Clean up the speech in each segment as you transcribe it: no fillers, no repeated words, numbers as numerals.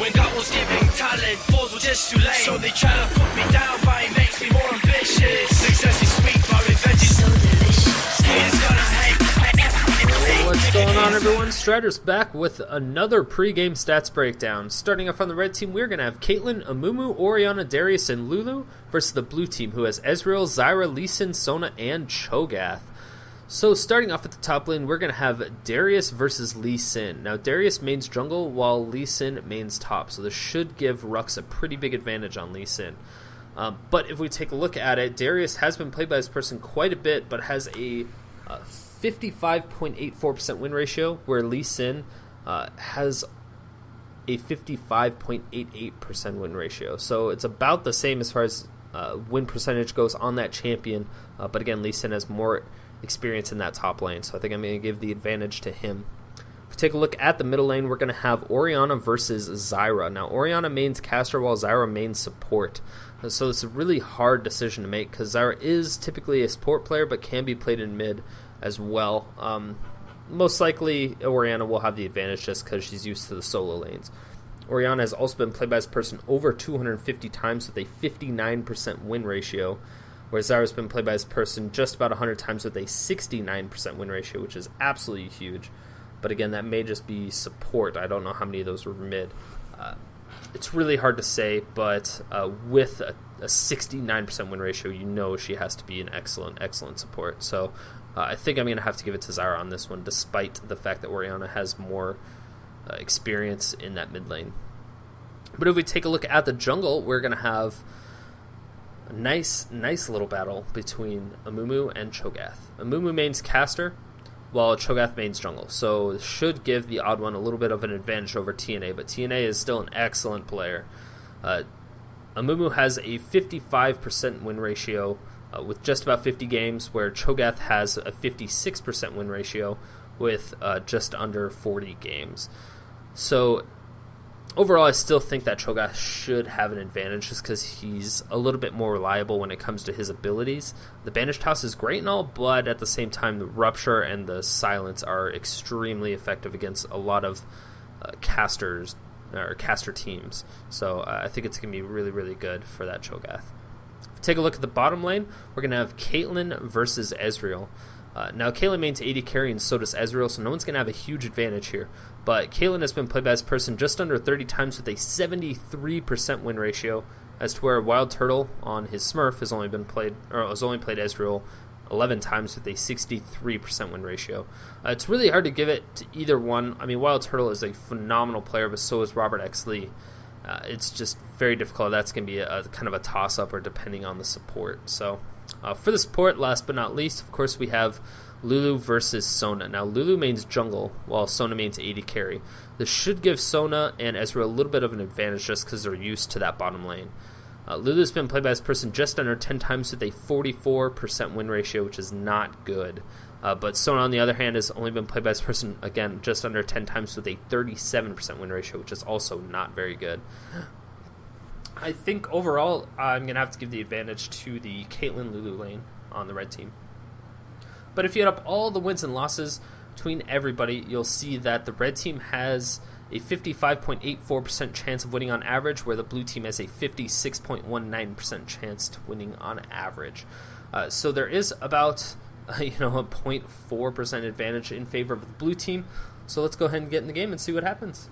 when God was giving talent, balls were just too late. So they try to put me down, but it makes me more ambitious. Success is sweet, but revenge is so delicious. Haters gonna hate. What's going on, everyone? Strider's back with another pre-game stats breakdown. Starting off on the red team, we're going to have Caitlyn, Emumu, Orianna, Darius, and Lulu versus the blue team, who has Ezreal, Zyra, Lee Sin, Sona, and Cho'Gath. So starting off at the top lane, we're going to have Darius versus Lee Sin. Now, Darius mains jungle, while Lee Sin mains top, so this should give Rhux a pretty big advantage on Lee Sin. But if we take a look at it, Darius has been played by this person quite a bit, but has a 55.84% win ratio, where Lee Sin has a 55.88% win ratio. So it's about the same as far as win percentage goes on that champion. But again, Lee Sin has more experience in that top lane, so I think I'm going to give the advantage to him. If we take a look at the middle lane, we're going to have Orianna versus Zyra. Now, Orianna mains caster while Zyra mains support. So it's a really hard decision to make because Zyra is typically a support player but can be played in mid as well. Most likely Orianna will have the advantage just because she's used to the solo lanes. Orianna has also been played by this person over 250 times with a 59% win ratio, whereas Zyra's been played by this person just about 100 times with a 69% win ratio, which is absolutely huge. But again, that may just be support. I don't know how many of those were mid. It's really hard to say, but with a 69% win ratio, you know she has to be an excellent support. So I think I'm going to have to give it to Zyra on this one, despite the fact that Orianna has more experience in that mid lane. But if we take a look at the jungle, we're going to have a nice little battle between Emumu and Cho'Gath. Emumu mains caster, while Cho'Gath mains jungle. So this should give TheOddOne a little bit of an advantage over TNA, but TNA is still an excellent player. Emumu has a 55% win ratio with just about 50 games, where Cho'Gath has a 56% win ratio with just under 40 games. So overall, I still think that Cho'Gath should have an advantage just because he's a little bit more reliable when it comes to his abilities. The Bandage Toss is great and all, but at the same time, the Rupture and the Silence are extremely effective against a lot of casters or caster teams. So I think it's going to be really good for that Cho'Gath. If we take a look at the bottom lane, we're going to have Caitlyn versus Ezreal. Now, Caitlyn mains AD carry, and so does Ezreal, so no one's going to have a huge advantage here. But Caitlyn has been played by this person just under 30 times with a 73% win ratio, as to where WildTurtl on his Smurf has only played Ezreal 11 times with a 63% win ratio. It's really hard to give it to either one. I mean, WildTurtl is a phenomenal player, but so is ROBERTxLEE. It's just very difficult. That's going to be a kind of a toss-up, or depending on the support. So for the support, last but not least, of course, we have Lulu versus Sona. Now, Lulu mains jungle, while Sona mains AD carry. This should give Sona and Ezreal a little bit of an advantage just because they're used to that bottom lane. Lulu's been played by this person just under 10 times with a 44% win ratio, which is not good. But Sona, on the other hand, has only been played by this person, again, just under 10 times with a 37% win ratio, which is also not very good. I think overall, I'm going to have to give the advantage to the Caitlyn Lulu lane on the red team. But if you add up all the wins and losses between everybody, you'll see that the red team has a 55.84% chance of winning on average, where the blue team has a 56.19% chance to winning on average. So there is about a 0.4% advantage in favor of the blue team. So let's go ahead and get in the game and see what happens.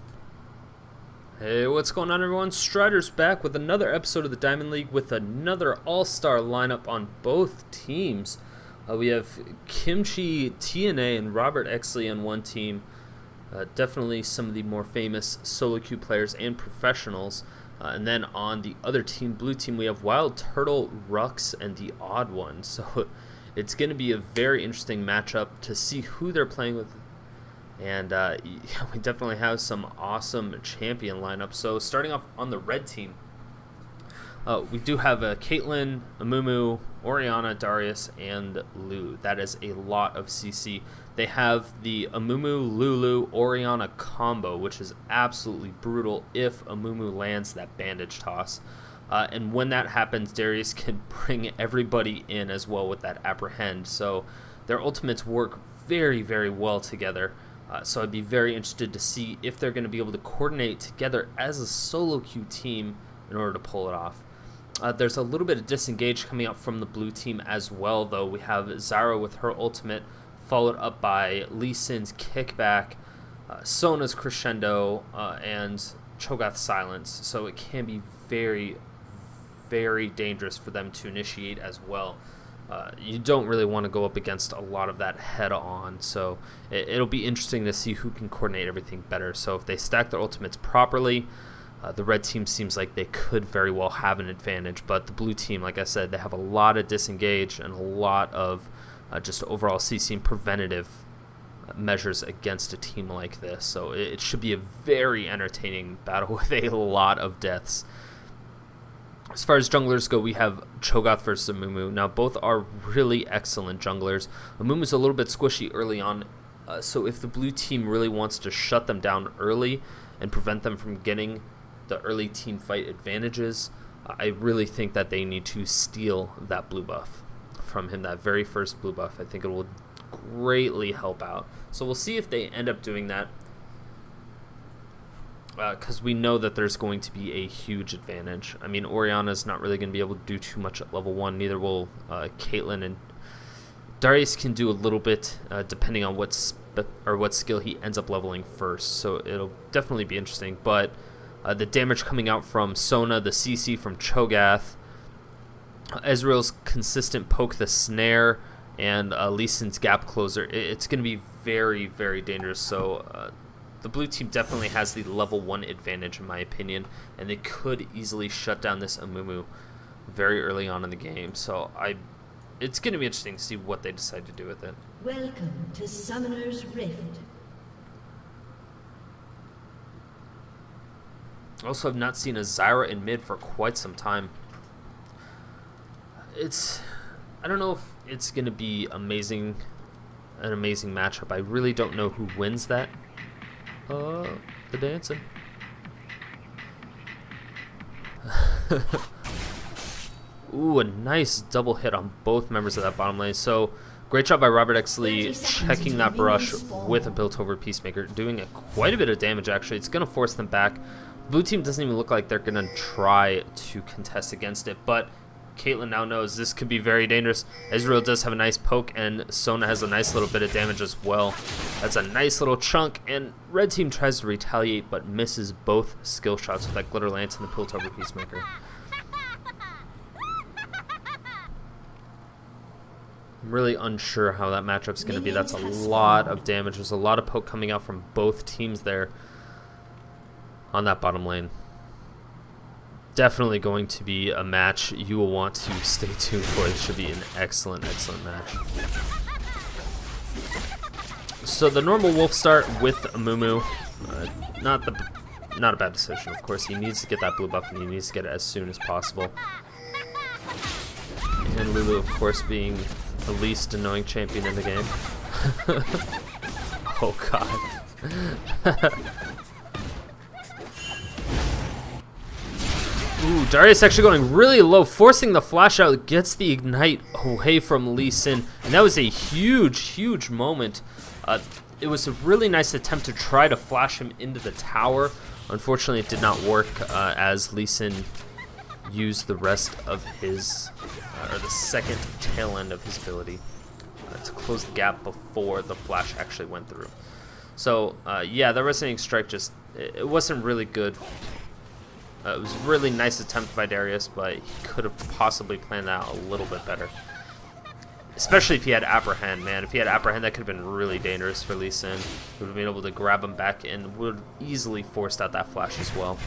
Hey, what's going on, everyone? Strider's back with another episode of the Diamond League with another all-star lineup on both teams. We have Kimchi, TNA, and ROBERTxLEE on one team. Definitely some of the more famous solo queue players and professionals. And then on the other team, blue team, we have WildTurtl, Rhux, and TheOddOne. So it's going to be a very interesting matchup to see who they're playing with. And we definitely have some awesome champion lineups. So starting off on the red team, we do have Caitlyn, Emumu, Orianna, Darius, and Lulu. That is a lot of CC. They have the Emumu, Lulu, Orianna combo, which is absolutely brutal if Emumu lands that bandage toss. And when that happens, Darius can bring everybody in as well with that apprehend. So their ultimates work very well together. So I'd be very interested to see if they're going to be able to coordinate together as a solo queue team in order to pull it off. There's a little bit of disengage coming out from the blue team as well, though. We have Zyra with her ultimate, followed up by Lee Sin's kickback, Sona's crescendo, and Cho'Gath's silence. So it can be very, very dangerous for them to initiate as well. You don't really want to go up against a lot of that head on, so it'll be interesting to see who can coordinate everything better. So if they stack their ultimates properly, the red team seems like they could very well have an advantage, but the blue team, like I said, they have a lot of disengage and a lot of just overall CC and preventative measures against a team like this. So it should be a very entertaining battle with a lot of deaths. As far as junglers go, we have Cho'Gath versus Emumu. Now, both are really excellent junglers. Emumu's a little bit squishy early on, so if the blue team really wants to shut them down early and prevent them from getting the early team fight advantages, I really think that they need to steal that blue buff from him, that very first blue buff. I think it will greatly help out. So we'll see if they end up doing that, because we know that there's going to be a huge advantage. I mean, Orianna's not really going to be able to do too much at level 1, neither will Caitlyn, and Darius can do a little bit depending on what skill he ends up leveling first, so it'll definitely be interesting. But the damage coming out from Sona, the CC from Cho'Gath, Ezreal's consistent poke the snare, and Lee Sin's gap closer, it's going to be very, very dangerous. So the blue team definitely has the level 1 advantage in my opinion, and they could easily shut down this Emumu very early on in the game. So it's going to be interesting to see what they decide to do with it. Welcome to Summoner's Rift. Also, have not seen a Zyra in mid for quite some time. I don't know if it's going to be an amazing matchup. I really don't know who wins that. The dancing. Ooh, a nice double hit on both members of that bottom lane. So, great job by ROBERTxLEE checking that brush with a built-over Peacemaker, doing quite a bit of damage actually. It's going to force them back. Blue team doesn't even look like they're going to try to contest against it, but Caitlyn now knows this could be very dangerous. Ezreal does have a nice poke, and Sona has a nice little bit of damage as well. That's a nice little chunk, and red team tries to retaliate but misses both skill shots with that Glitter Lance and the built-over Peacemaker. I'm really unsure how that matchup's going to be. That's a lot of damage. There's a lot of poke coming out from both teams there on that bottom lane. Definitely going to be a match you will want to stay tuned for. It should be an excellent, excellent match. So the normal wolf start with Emumu, not a bad decision. Of course, he needs to get that blue buff, and he needs to get it as soon as possible. And Lulu, of course, being the least annoying champion in the game. Oh god. Ooh, Darius actually going really low, forcing the flash out, gets the ignite away from Lee Sin, and that was a huge, huge moment. It was a really nice attempt to try to flash him into the tower. Unfortunately, it did not work as Lee Sin used the rest of his, or the second tail end of his ability to close the gap before the flash actually went through. So, yeah, the Resonating Strike just, it wasn't really good. It was a really nice attempt by Darius, but he could have possibly planned that out a little bit better. Especially if he had Apprehend, man. If he had Apprehend, that could have been really dangerous for Lee Sin. He would have been able to grab him back and would have easily forced out that flash as well.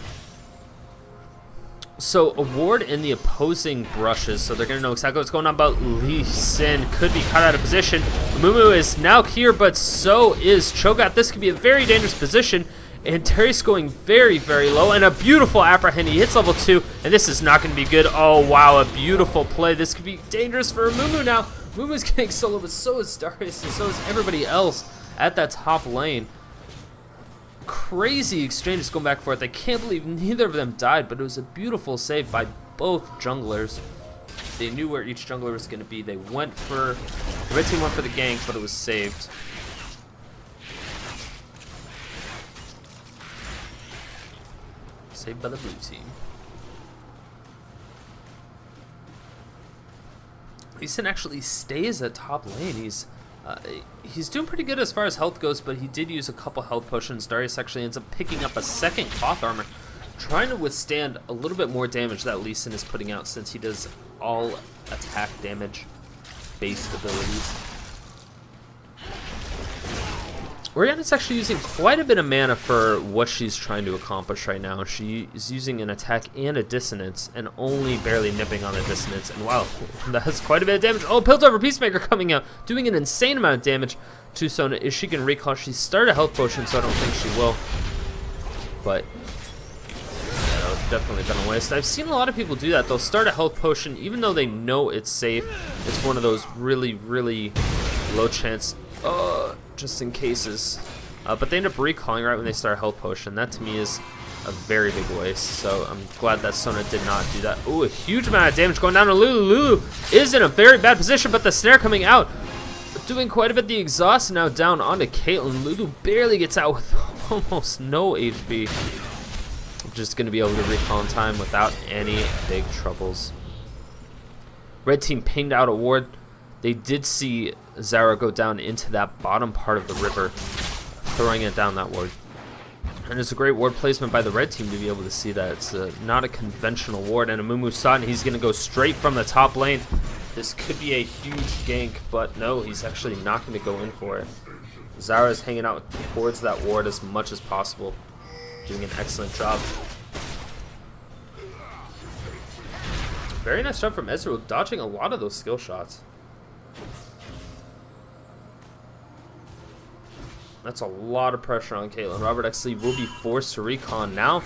So, a ward in the opposing brushes, so they're going to know exactly what's going on, but Lee Sin could be caught out of position. Emumu is now here, but so is Cho'Gath. This could be a very dangerous position. And Darius going very, very low, and a beautiful apprehend. He hits level 2, and this is not going to be good. Oh, wow, a beautiful play. This could be dangerous for Emumu now. Emumu's getting solo, but so is Darius, and so is everybody else at that top lane. Crazy exchanges going back and forth. I can't believe neither of them died, but it was a beautiful save by both junglers. They knew where each jungler was going to be. They went for, the red team went for the gank, but it was saved. Saved by the blue team. Lee Sin actually stays at top lane. He's doing pretty good as far as health goes, but he did use a couple health potions. Darius actually ends up picking up a second cloth armor, trying to withstand a little bit more damage that Lee Sin is putting out since he does all attack damage based abilities. Orianna's actually using quite a bit of mana for what she's trying to accomplish right now. She is using an attack and a dissonance, and only barely nipping on the dissonance. And wow, that's quite a bit of damage. Oh, Piltover Peacemaker coming out, doing an insane amount of damage to Sona. If she can recall, she started a health potion, so I don't think she will. But yeah, that would definitely been a waste. I've seen a lot of people do that. They'll start a health potion, even though they know it's safe. It's one of those really, really low chance. Just in cases, but they end up recalling right when they start a health potion. That to me is a very big waste, so I'm glad that Sona did not do that. Oh, a huge amount of damage going down to Lulu. Lulu is in a very bad position, but the snare coming out, doing quite a bit. The exhaust now down onto Caitlyn. Lulu barely gets out with almost no HP. Just going to be able to recall in time without any big troubles. Red team pinged out a ward. They did see Zyra go down into that bottom part of the river, throwing it down that ward. And it's a great ward placement by the red team to be able to see that. It's not a conventional ward, and Emumu saw it, and he's going to go straight from the top lane. This could be a huge gank, but no, he's actually not going to go in for it. Zyra's hanging out towards that ward as much as possible, doing an excellent job. Very nice job from Ezreal, dodging a lot of those skill shots. That's a lot of pressure on Caitlyn. ROBERTxLEE will be forced to recon now.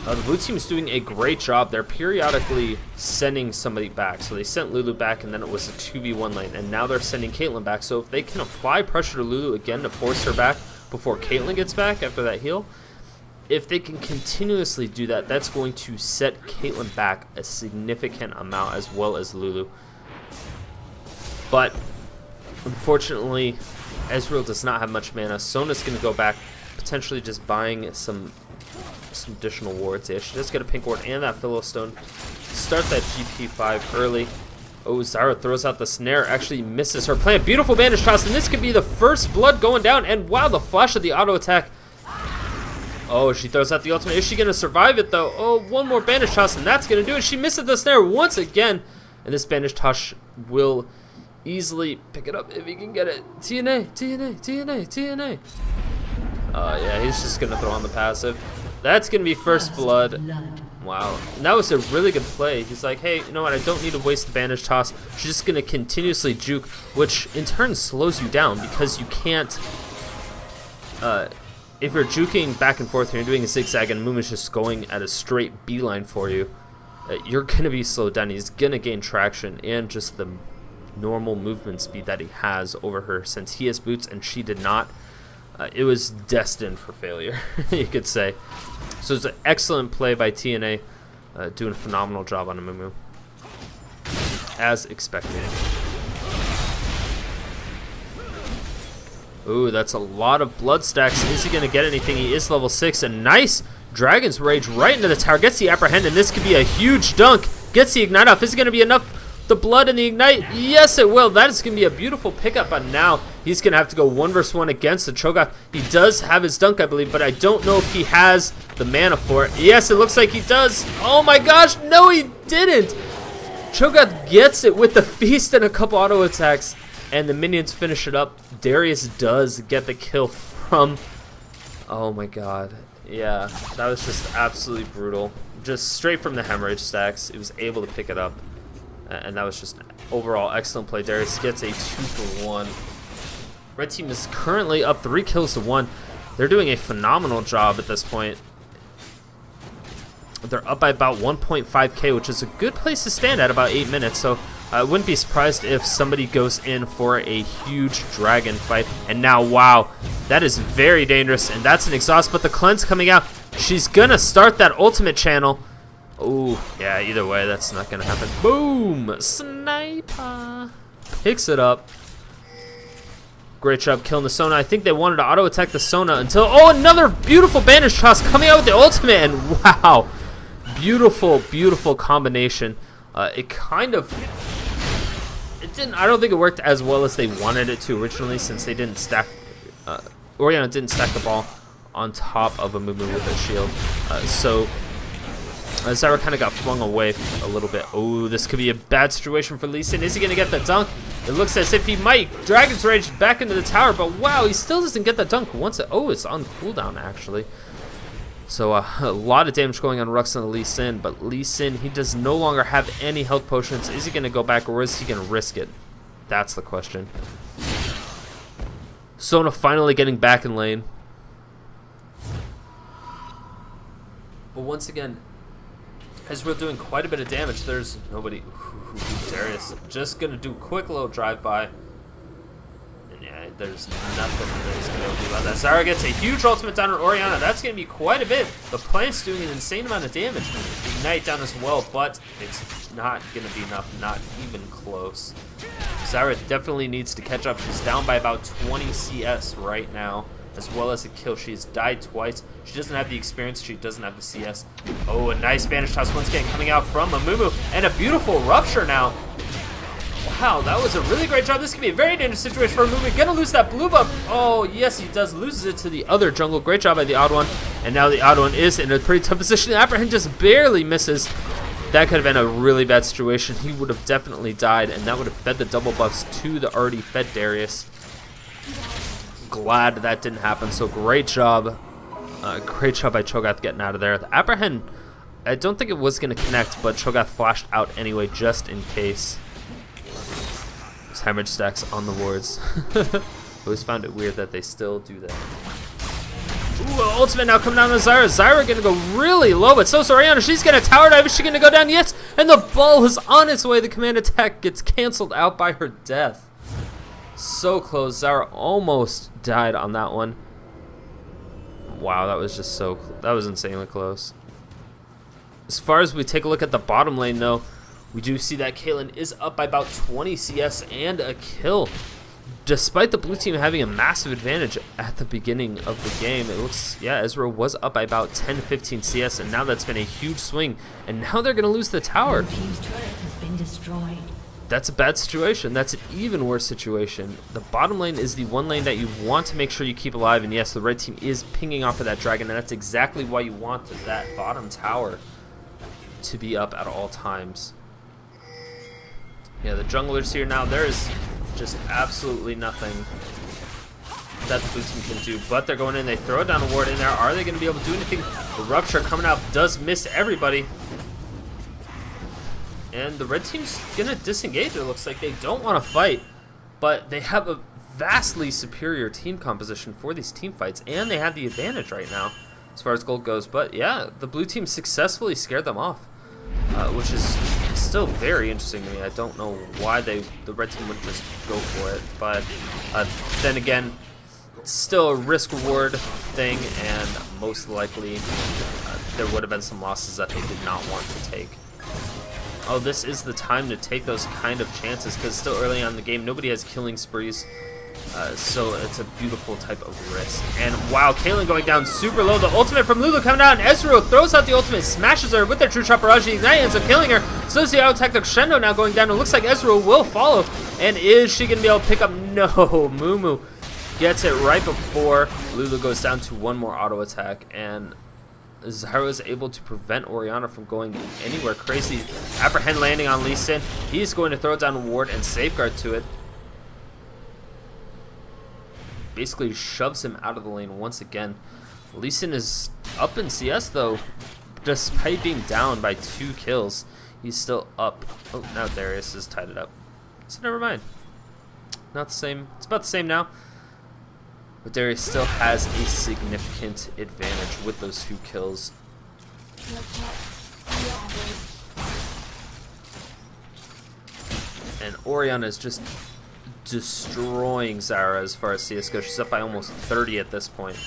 The blue team is doing a great job. They're periodically sending somebody back. So they sent Lulu back, and then it was a 2v1 lane. And now they're sending Caitlyn back. So if they can apply pressure to Lulu again to force her back before Caitlyn gets back after that heal, if they can continuously do that, that's going to set Caitlyn back a significant amount, as well as Lulu. But unfortunately, Ezreal does not have much mana. Sona's going to go back, potentially just buying some additional wards. Yeah, she does get a pink ward and that Philistone. Start that GP5 early. Oh, Zyra throws out the snare, actually misses her plan. Beautiful bandage toss, and this could be the first blood going down. And wow, the flash of the auto attack. Oh, she throws out the ultimate. Is she going to survive it, though? Oh, one more bandage toss, and that's going to do it. She misses the snare once again, and this bandage toss will easily pick it up if he can get it. TNA, TNA, TNA, TNA. Yeah, he's just going to throw on the passive. That's going to be first blood. Wow. And that was a really good play. He's like, hey, you know what? I don't need to waste the bandage toss. She's just going to continuously juke, which in turn slows you down because you can't... if you're juking back and forth and you're doing a zigzag and Mumu's just going at a straight beeline for you, you're going to be slowed down. He's going to gain traction and just the normal movement speed that he has over her. Since he has boots and she did not, it was destined for failure, you could say. So it's an excellent play by TNA, doing a phenomenal job on Emumu, as expected. Ooh, that's a lot of blood stacks. Is he going to get anything? He is level 6. A nice Dragon's Rage right into the tower. Gets the apprehend, and this could be a huge dunk. Gets the ignite off. Is it going to be enough? The blood and the ignite? Yes, it will. That is going to be a beautiful pickup, but now he's going to have to go 1 versus 1 against the Cho'Gath. He does have his dunk, I believe, but I don't know if he has the mana for it. Yes, it looks like he does. Oh my gosh, no, he didn't. Cho'Gath gets it with the feast and a couple auto attacks, and the minions finish it up. Darius does get the kill from... Oh my god. Yeah, that was just absolutely brutal. Just straight from the hemorrhage stacks. It was able to pick it up. And that was just overall excellent play. Darius gets a 2-for-1. Red team is currently up 3 kills to 1. They're doing a phenomenal job at this point. They're up by about 1.5k, which is a good place to stand at about 8 minutes. So I wouldn't be surprised if somebody goes in for a huge dragon fight. And now, wow, that is very dangerous. And that's an exhaust, but the cleanse coming out. She's going to start that ultimate channel. Oh, yeah, either way, that's not going to happen. Boom! Sniper! Picks it up. Great job killing the Sona. I think they wanted to auto-attack the Sona until... Oh, another beautiful bandage toss coming out with the ultimate. And wow, beautiful, beautiful combination. It kind of... It didn't... I don't think it worked as well as they wanted it to originally, since they didn't stack... Orianna didn't stack the ball on top of Emumu with a shield. So Zyra kind of got flung away a little bit. Oh, this could be a bad situation for Lee Sin. Is he going to get the dunk? It looks as if he might. Dragon's Rage back into the tower, but wow, he still doesn't get the dunk. Once it... Oh, it's on cooldown, actually. So a lot of damage going on Rhux and Lee Sin, but Lee Sin, he does no longer have any health potions. Is he going to go back, or is he going to risk it? That's the question. Sona finally getting back in lane. But once again, Ezreal doing quite a bit of damage. There's nobody. Darius just going to do a quick little drive-by. And yeah, there's nothing that he's going to do about that. Zyra gets a huge ultimate down on Orianna. That's going to be quite a bit. The plant's doing an insane amount of damage. Ignite down as well, but it's not going to be enough. Not even close. Zyra definitely needs to catch up. She's down by about 20 CS right now, as well as a kill. She's died twice. She doesn't have the experience. She doesn't have the CS. Oh, a nice Spanish toss once again coming out from Emumu, and a beautiful rupture now. Wow, that was a really great job. This could be a very dangerous situation for Muay. Gonna lose that blue buff. Oh, yes, he does. Loses it to the other jungle. Great job by the odd one. And now the odd one is in a pretty tough position. Apprehend just barely misses. That could have been a really bad situation. He would have definitely died, and that would have fed the double buffs to the already fed Darius. Glad that didn't happen. So great job. Great job by Cho'Gath getting out of there. The Apprehend, I don't think it was going to connect, but Cho'Gath flashed out anyway, just in case. Hemorrhage stacks on the wards. Always found it weird that they still do that. Ooh, ultimate now coming down on Zyra. Zyra gonna go really low, but so's Orianna. She's gonna tower dive. Is she gonna go down? Yes, and the ball is on its way. The command attack gets canceled out by her death. So close. Zyra almost died on that one. Wow, that was just so... That was insanely close. As far as we take a look at the bottom lane, though, we do see that Caitlyn is up by about 20 CS and a kill. Despite the blue team having a massive advantage at the beginning of the game, it looks, yeah, Ezreal was up by about 10-15 CS, and now that's been a huge swing, and now they're going to lose the tower. Blue team's turret has been destroyed. That's a bad situation. That's an even worse situation. The bottom lane is the one lane that you want to make sure you keep alive, and yes, the red team is pinging off of that dragon, and that's exactly why you want that bottom tower to be up at all times. Yeah, the junglers here now, there is just absolutely nothing that the blue team can do, but they're going in, they throw down a ward in there. Are they going to be able to do anything? The rupture coming out does miss everybody. And the red team's going to disengage. It looks like they don't want to fight, but they have a vastly superior team composition for these team fights, and they have the advantage right now as far as gold goes. But yeah, the blue team successfully scared them off, which is still very interesting to me. I don't know why the red team would just go for it, but then again, it's still a risk-reward thing, and most likely there would have been some losses that they did not want to take. Oh, this is the time to take those kind of chances, because still early on in the game, nobody has killing sprees, so it's a beautiful type of risk. And wow, Caitlyn going down super low. The ultimate from Lulu coming down. Ezreal throws out the ultimate, smashes her with their true shot barrage. Ignite ends up killing her. So is the auto attack of Crescendo now going down. It looks like Ezreal will follow. And is she going to be able to pick up? No, Mumu gets it right before Lulu goes down to one more auto attack. And Zyra is able to prevent Orianna from going anywhere crazy. Apprehend landing on Lee Sin. He's going to throw down a ward and safeguard to it. Basically shoves him out of the lane once again. Lee Sin is up in CS though. Despite being down by 2 kills, he's still up. Oh, now Darius has tied it up. So never mind. Not the same. It's about the same now. But Darius still has a significant advantage with those 2 kills. And Orianna is just destroying Zyra as far as CS goes. She's up by almost 30 at this point.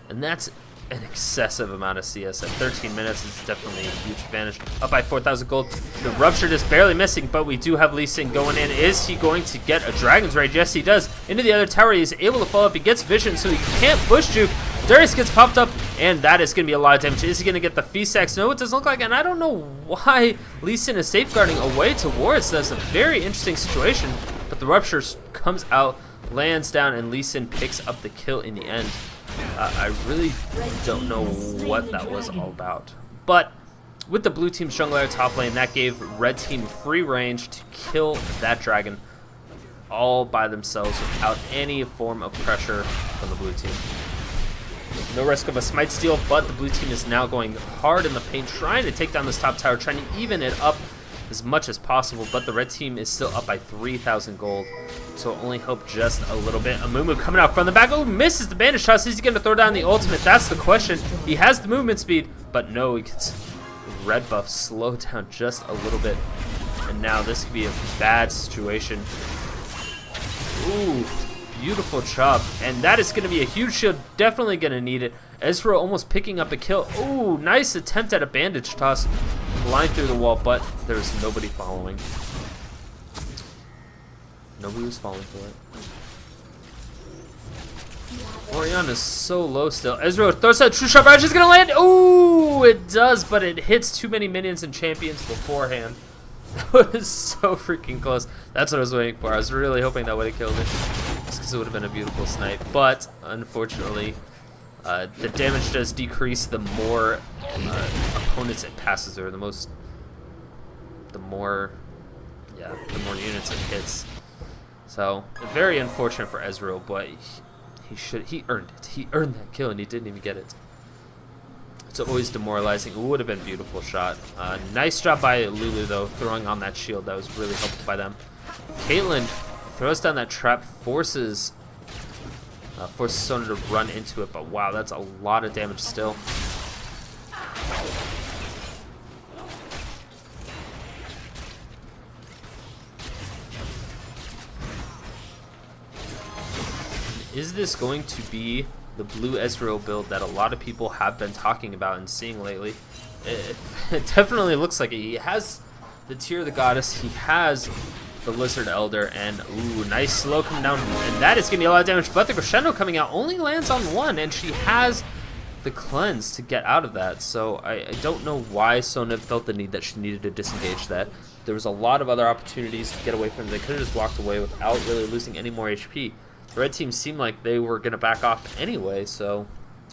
And that's an excessive amount of CS. At 13 minutes is definitely a huge advantage. Up by 4,000 gold. The rupture just barely missing, but we do have Lee Sin going in. Is he going to get a Dragon's Rage? Yes, he does. Into the other tower. He's able to follow up. He gets vision, so he can't push juke. Darius gets popped up and that is going to be a lot of damage. Is he going to get the Feast Axe? No, it doesn't look like it, and I don't know why Lee Sin is safeguarding away towards. That's a very interesting situation, but the Rupture comes out, lands down, and Lee Sin picks up the kill in the end. I really don't know what that was all about, but with the blue team's jungler top lane, that gave red team free range to kill that dragon all by themselves without any form of pressure from the blue team. No risk of a smite steal, but the blue team is now going hard in the paint, trying to take down this top tower, trying to even it up as much as possible, but the red team is still up by 3,000 gold, so only hope just a little bit. Emumu coming out from the back. Oh, misses the bandage toss. Is he going to throw down the ultimate? That's the question. He has the movement speed, but no, he gets red buff slow down just a little bit, and now this could be a bad situation. Ooh, beautiful chop, and that is going to be a huge shield. Definitely going to need it. Ezreal almost picking up a kill. Ooh, nice attempt at a bandage toss, flying through the wall, but there's nobody following. Nobody was falling for it. Orianna's so low still. Ezreal throws out True Sharp Edge. Is going to land. Ooh, it does, but it hits too many minions and champions beforehand. That was so freaking close. That's what I was waiting for. I was really hoping that would have killed it, just because it would have been a beautiful snipe. But unfortunately, the damage does decrease the more opponents it passes through. The more units it hits. So very unfortunate for Ezreal, but he earned it. He earned that kill, and he didn't even get it. It's always demoralizing. It would have been a beautiful shot. Nice job by Lulu, though, throwing on that shield. That was really helpful by them. Caitlyn throws down that trap, forces Sona to run into it, but wow, that's a lot of damage still. Is this going to be the blue Ezreal build that a lot of people have been talking about and seeing lately? It definitely looks like it. He has the Tear of the Goddess, he has the Lizard Elder, and ooh, nice slow coming down, and that is gonna be a lot of damage, but the Crescendo coming out only lands on one, and she has the cleanse to get out of that, so I don't know why Sona felt the need that she needed to disengage that. There was a lot of other opportunities to get away from it. They could have just walked away without really losing any more HP. The red team seemed like they were going to back off anyway, so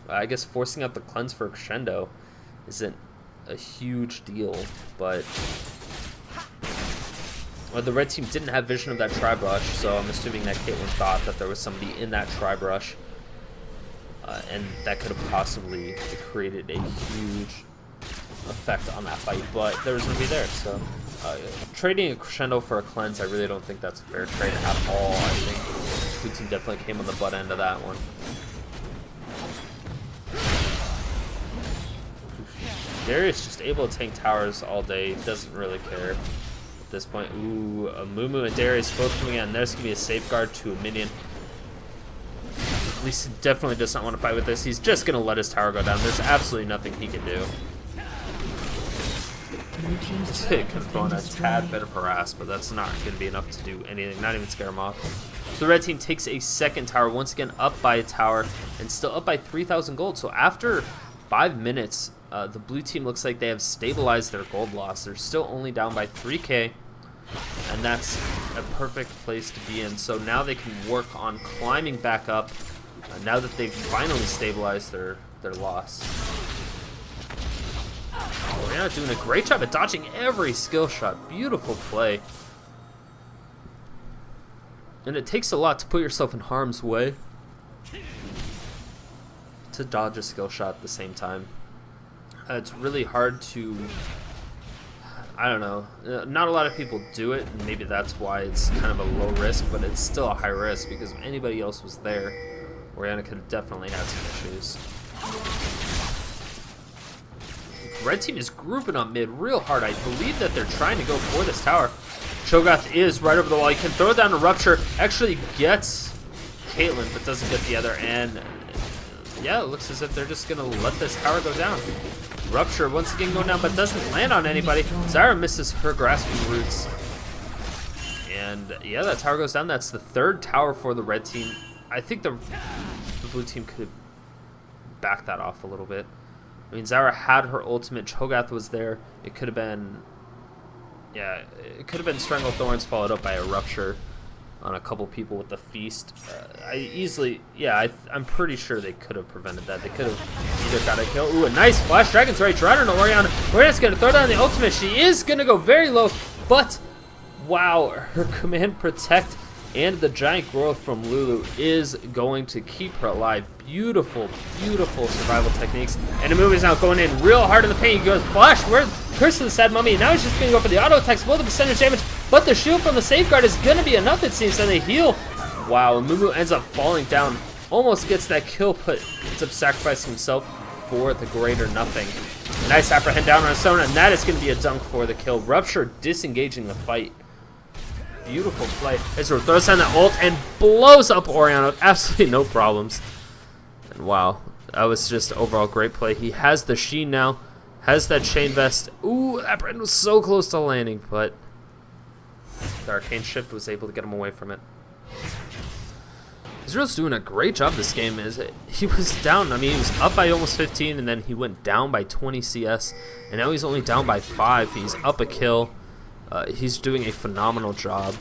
I guess forcing out the cleanse for a Crescendo isn't a huge deal, but the red team didn't have vision of that Tri-Brush, so I'm assuming that Caitlyn thought that there was somebody in that Tri-Brush, and that could have possibly created a huge effect on that fight, but there was nobody there, so trading a Crescendo for a cleanse, I really don't think that's a fair trade at all. I think blue team definitely came on the butt end of that one. Darius just able to tank towers all day, doesn't really care at this point. Ooh, Emumu and Darius both coming in. There's going to be a safeguard to a minion. At least he definitely does not want to fight with this. He's just going to let his tower go down. There's absolutely nothing he can do. It could have gone a tad bit of harass, but that's not going to be enough to do anything, not even scare him off. So the red team takes a second tower, once again up by a tower, and still up by 3,000 gold. So after 5 minutes, the blue team looks like they have stabilized their gold loss. They're still only down by 3k, and that's a perfect place to be in. So now they can work on climbing back up, now that they've finally stabilized their loss. Orianna doing a great job at dodging every skill shot. Beautiful play. And it takes a lot to put yourself in harm's way to dodge a skill shot at the same time. It's really hard to, I don't know, not a lot of people do it, and maybe that's why it's kind of a low risk, but it's still a high risk, because if anybody else was there, Orianna could have definitely had some issues. Red team is grouping up mid real hard. I believe that they're trying to go for this tower. Cho'Gath is right over the wall. He can throw down a Rupture. Actually gets Caitlyn, but doesn't get the other. And yeah, it looks as if they're just going to let this tower go down. Rupture once again going down, but doesn't land on anybody. Zyra misses her grasping roots. And yeah, that tower goes down. That's the third tower for the red team. I think the blue team could have back that off a little bit. I mean, Zyra had her ultimate. Cho'Gath was there. It could have been... Yeah, it could have been Strangle Thorns followed up by a Rupture on a couple people with the Feast. I'm pretty sure they could have prevented that. They could have either got a kill. Ooh, a nice Flash Dragon's Rage right on Orianna. Orianna's going to throw down the ultimate. She is going to go very low, but wow, her Command Protect and the Giant Growth from Lulu is going to keep her alive. Beautiful, beautiful survival techniques. And Emumu is now going in real hard in the paint. He goes, Flash, where? Curse of the Sad Mummy. Now he's just going to go for the auto attacks, blow the percentage damage, but the shield from the Safeguard is going to be enough, it seems, and they heal. Wow, Emumu ends up falling down, almost gets that kill, but ends up sacrificing himself for the greater nothing. Nice apprehend down on Sona, and that is going to be a dunk for the kill. Rupture disengaging the fight. Beautiful play. Ezreal throws down that ult and blows up Orianna with absolutely no problems. And wow, that was just overall great play. He has the Sheen now, has that Chain Vest. Ooh, that Brand was so close to landing, but the Arcane Shift was able to get him away from it. Ezreal's doing a great job this game. He was down, I mean, he was up by almost 15, and then he went down by 20 CS, and now he's only down by 5. He's up a kill. He's doing a phenomenal job.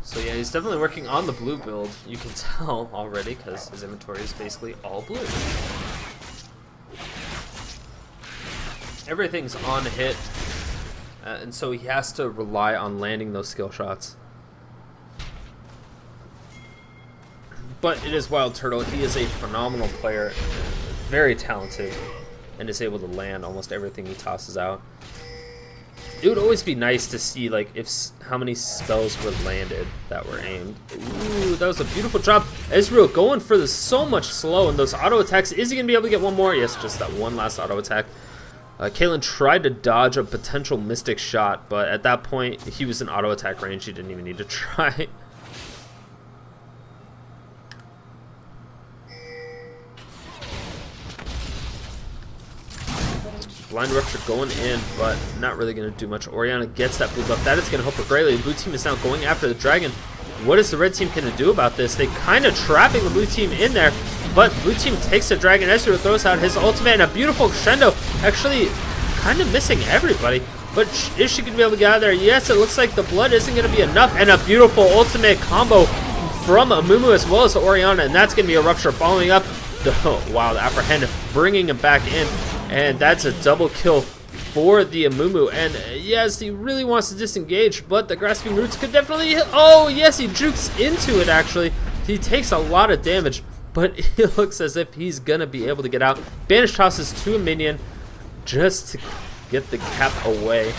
So yeah, he's definitely working on the blue build. You can tell already because his inventory is basically all blue. Everything's on hit, and so he has to rely on landing those skill shots. But it is WildTurtl. He is a phenomenal player, very talented, and is able to land almost everything he tosses out. It would always be nice to see like how many spells were landed that were aimed. Ooh, that was a beautiful job. Ezreal going for the so much slow and those auto attacks. Is he gonna be able to get one more? Yes, just that one last auto attack. Caitlyn tried to dodge a potential Mystic shot, but at that point he was in auto attack range. He didn't even need to try. Blind Rupture going in, but not really going to do much. Orianna gets that blue buff. That is going to help her greatly. The blue team is now going after the dragon. What is the red team going to do about this? They kind of trapping the blue team in there, but blue team takes the dragon. Ezreal throws out his ultimate and a beautiful crescendo. Actually, kind of missing everybody, but is she going to be able to get out of there? Yes, it looks like the blood isn't going to be enough, and a beautiful ultimate combo from Emumu as well as Orianna, and that's going to be a Rupture following up. Oh, wow, the apprehend bringing him back in. And that's a double kill for the Emumu. And yes, he really wants to disengage, but the Grasping Roots could definitely hit. Oh, yes, he jukes into it, actually. He takes a lot of damage, but it looks as if he's going to be able to get out. Banish tosses to a minion just to get the cap away.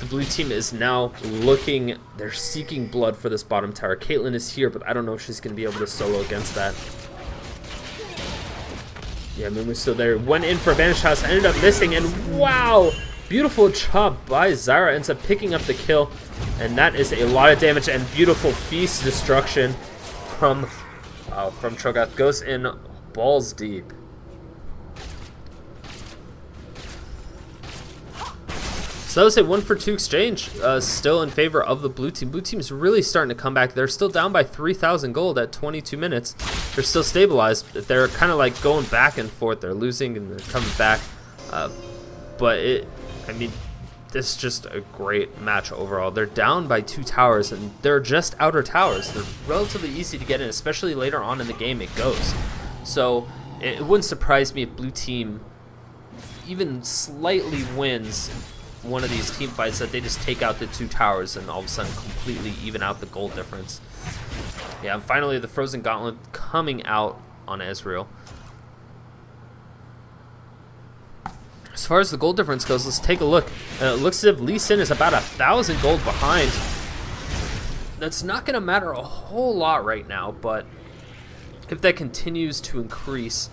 The blue team is now looking. They're seeking blood for this bottom tower. Caitlyn is here, but I don't know if she's going to be able to solo against that. Yeah, Mumu's still there. Went in for a Vanish Toss, ended up missing, and wow! Beautiful job by Zyra, ends up picking up the kill, and that is a lot of damage, and beautiful Feast destruction from Cho'Gath. Goes in balls deep. So that was a 1-for-2 exchange, still in favor of the blue team. Blue team's really starting to come back. They're still down by 3,000 gold at 22 minutes. They're still stabilized. They're kind of like going back and forth. They're losing and they're coming back. But I mean, this is just a great match overall. They're down by 2 towers, and they're just outer towers. They're relatively easy to get in, especially later on in the game it goes. So it wouldn't surprise me if blue team even slightly wins one of these team fights, that they just take out the 2 towers and all of a sudden completely even out the gold difference. Yeah, and finally the Frozen Gauntlet coming out on Ezreal. As far as the gold difference goes, let's take a look. It looks as if Lee Sin is about 1,000 gold behind. That's not going to matter a whole lot right now, but if that continues to increase,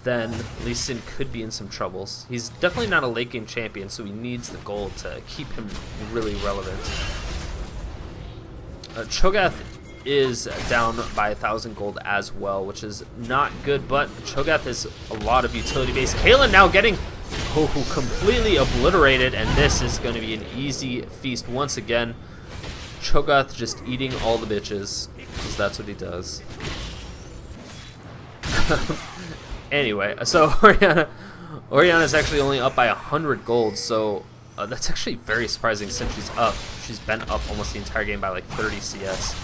then Lee Sin could be in some troubles. He's definitely not a late game champion, so he needs the gold to keep him really relevant. Cho'Gath is down by 1,000 gold as well, which is not good, but Cho'Gath is a lot of utility base. Caitlyn now getting completely obliterated, and this is going to be an easy feast once again. Cho'Gath just eating all the bitches, because that's what he does. Anyway, so Orianna is actually only up by 100 gold, so that's actually very surprising since she's up. She's been up almost the entire game by like 30 CS.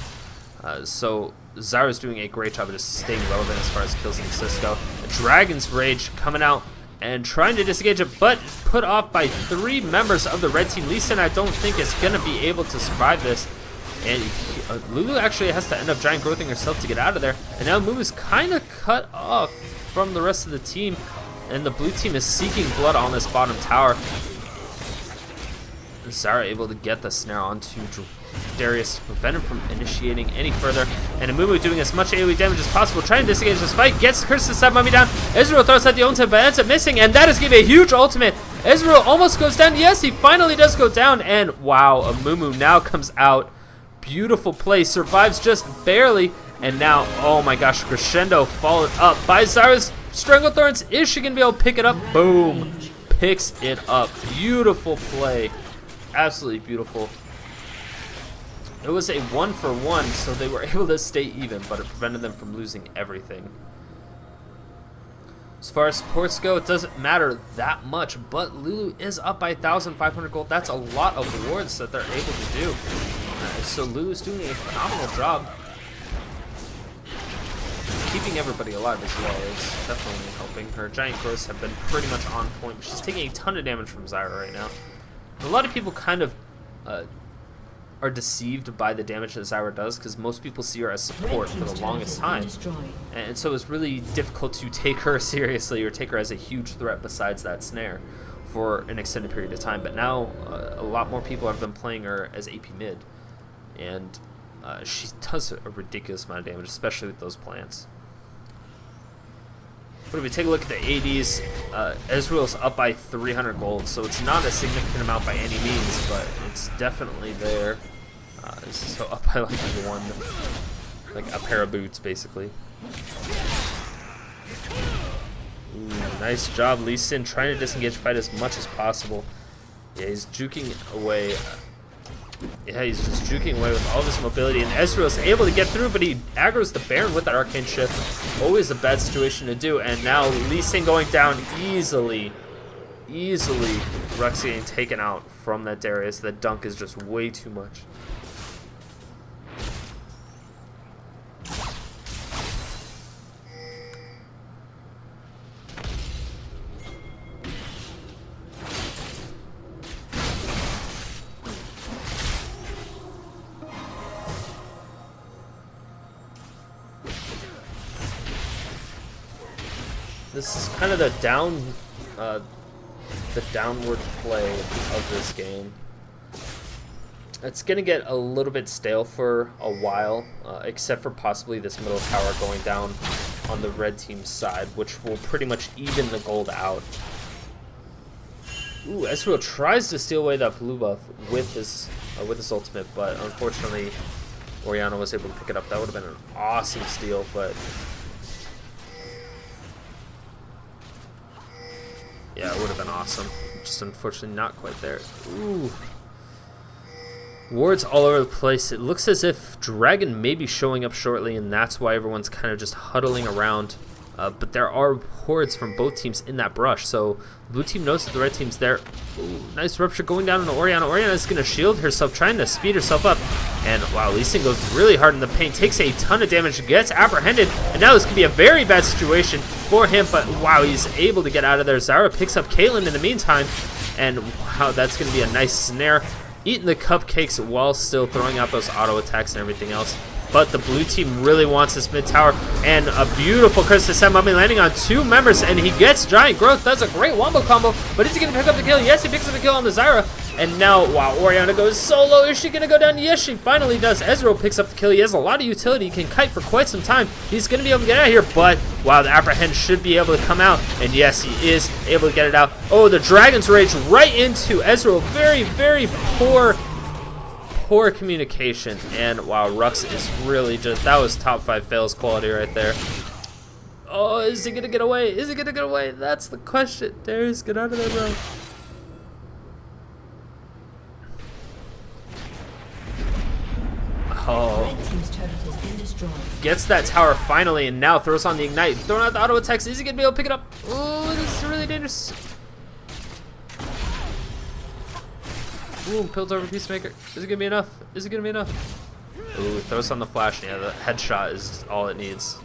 So Zyra's doing a great job of just staying relevant as far as kills in Cisco. Dragon's Rage coming out and trying to disengage it, but put off by 3 members of the red team. Lee Sin, I don't think, is going to be able to survive this. And Lulu actually has to end up giant growthing herself to get out of there. And now Mumu's kind of cut off from the rest of the team. And the blue team is seeking blood on this bottom tower. Zyra able to get the snare onto Darius to prevent him from initiating any further. And Emumu doing as much AoE damage as possible, trying to disengage this fight. Gets the Curse to Set Mummy down. Ezreal throws out the ultimate, but ends up missing. And that is giving a huge ultimate. Ezreal almost goes down. Yes, he finally does go down. And wow, Emumu now comes out. Beautiful play. Survives just barely. And now, oh my gosh, crescendo followed up by Zyra's Stranglethorns. Is she going to be able to pick it up? Boom. Picks it up. Beautiful play. Absolutely beautiful. It was a 1-for-1, so they were able to stay even, but it prevented them from losing everything. As far as supports go, it doesn't matter that much, but Lulu is up by 1,500 gold. That's a lot of wards that they're able to do. So Lulu's doing a phenomenal job. Keeping everybody alive as well is definitely helping. Her giant growths have been pretty much on point, but she's taking a ton of damage from Zyra right now. A lot of people kind of are deceived by the damage that Zyra does because most people see her as support for the longest time. And so it's really difficult to take her seriously or take her as a huge threat besides that snare for an extended period of time. But now a lot more people have been playing her as AP mid. And she does a ridiculous amount of damage, especially with those plants. But if we take a look at the ADs, Ezreal's up by 300 gold, so it's not a significant amount by any means, but it's definitely there. So up by like a pair of boots, basically. Ooh, nice job, Lee Sin, trying to disengage fight as much as possible. Yeah, he's juking away. Yeah, he's just juking away with all this mobility, and Ezreal's able to get through, but he aggroes the Baron with that Arcane Shift. Always a bad situation to do, and now Lee Sin going down easily. Rhux getting taken out from that Darius. That dunk is just way too much. This is kind of the downward play of this game. It's gonna get a little bit stale for a while, except for possibly this middle tower going down on the red team's side, which will pretty much even the gold out. Ooh, Ezreal tries to steal away that blue buff with his ultimate, but unfortunately, Orianna was able to pick it up. That would have been an awesome steal, but. Yeah, it would have been awesome. Just unfortunately not quite there. Ooh. Wards all over the place. It looks as if Dragon may be showing up shortly, and that's why everyone's kind of just huddling around. But there are hordes from both teams in that brush, so blue team knows that the red team's there. Ooh, nice rupture going down on Orianna. Orianna is going to shield herself, trying to speed herself up. And wow, Lee Sin goes really hard in the paint, takes a ton of damage, gets apprehended, and now this could be a very bad situation for him, but wow, he's able to get out of there. Zyra picks up Caitlyn in the meantime, and wow, that's going to be a nice snare. Eating the cupcakes while still throwing out those auto attacks and everything else. But the blue team really wants this mid tower, and a beautiful curse to Mummy landing on 2 members, and he gets giant growth. That's a great wombo combo, but is he going to pick up the kill? Yes, he picks up the kill on the Zyra, and now, wow, Orianna goes solo. Is she going to go down? Yes, she finally does. Ezreal picks up the kill. He has a lot of utility. He can kite for quite some time. He's going to be able to get out of here, but wow, the apprehend should be able to come out, and yes, he is able to get it out. Oh, the Dragon's Rage right into Ezreal. Very, very poor communication, and wow, Rhux is really just, that was top 5 fails quality right there. Oh, is he gonna get away? Is he gonna get away? That's the question. Darius, get out of there, bro. Oh, turret has been destroyed. Gets that tower finally, and now throws on the ignite. Throwing out the auto attacks. Is he gonna be able to pick it up? Oh, this is really dangerous. Ooh, Piltover Peacemaker. Is it gonna be enough? Is it gonna be enough? Ooh, throws on the flash. Yeah, the headshot is all it needs.